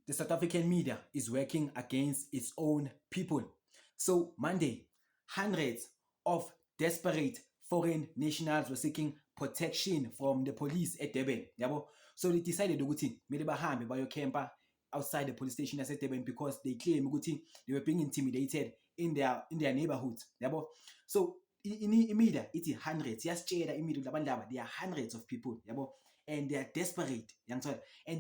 the South African media is working against its own people. So Monday, hundreds of desperate foreign nationals were seeking protection from the police at Durban. Yabo. So they decided ukuthi kumele bahambe bayocampa outside the police station at Durban because they claim ukuthi they were being intimidated in their neighborhoods. Yabo. So in media, it's hundreds. Yasitshela immediately abantu laba, there are hundreds of people, yabo, and they are desperate, and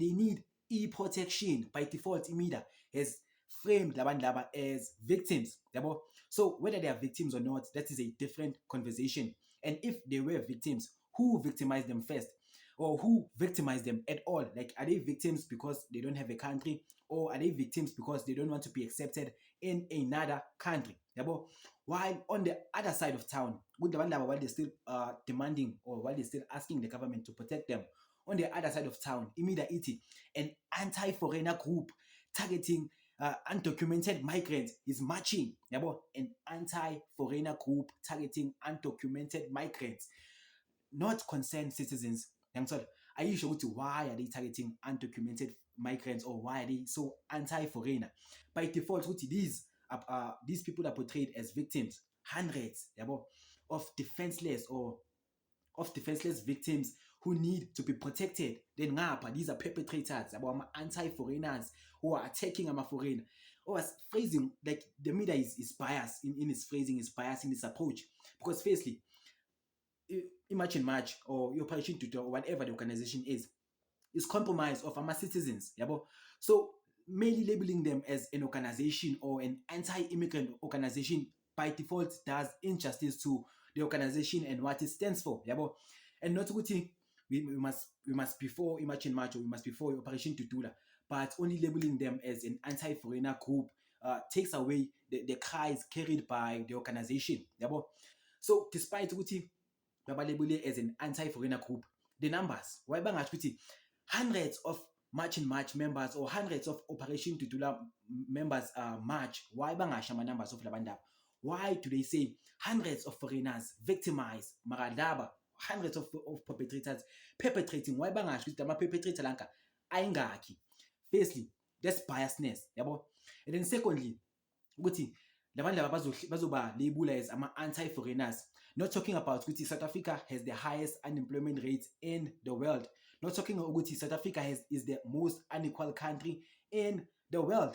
they need e-protection. By default, media has framed labantu laba as victims, yabo. So whether they are victims or not, that is a different conversation. And if they were victims, who victimized them first? Or who victimized them at all? Like, are they victims because they don't have a country, or are they victims because they don't want to be accepted in another country? Yabo. While on the other side of town, with the while they're still demanding, or while they're still asking the government to protect them, on the other side of town, immediately an anti-foreigner group targeting undocumented migrants is marching. Yabo. An anti-foreigner group targeting undocumented migrants, not concerned citizens. Are you sure why are they targeting undocumented migrants, or why are they so anti-foreigner? By default, these people are portrayed as victims, hundreds, yabo, of defenseless victims who need to be protected. Then these are perpetrators, anti-foreigners who are attacking foreigner. Or as phrasing, like the media is biased in its phrasing, is biased in its approach. Because firstly, Imagine March or Operation Tutor or whatever the organization is compromised of our citizens. Yabo. So merely labeling them as an organization or an anti-immigrant organization by default does injustice to the organization and what it stands for. Yabo. And not we must before Imagine March, or we must before Operation Tutula, but only labeling them as an anti-foreigner group takes away the cries carried by the organization. Yabo. So despite labeled as an anti-foreigner group, the numbers, why hundreds of March in March members or hundreds of Operation Tutula members march, why bangasha numbers of Labanda? Why do they say hundreds of foreigners victimized Maradaba, hundreds of perpetrators perpetrating? Why bangash with the perpetrator lanka? Aingaki. Firstly, that's biasness. Yabo. And then secondly, Guti, bazoba label as anti-foreigners. Not talking about South Africa has the highest unemployment rate in the world. Not talking about South Africa is the most unequal country in the world.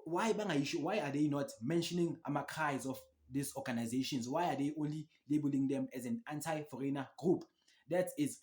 Why are they not mentioning cries of these organizations? Why are they only labeling them as an anti-foreigner group? That is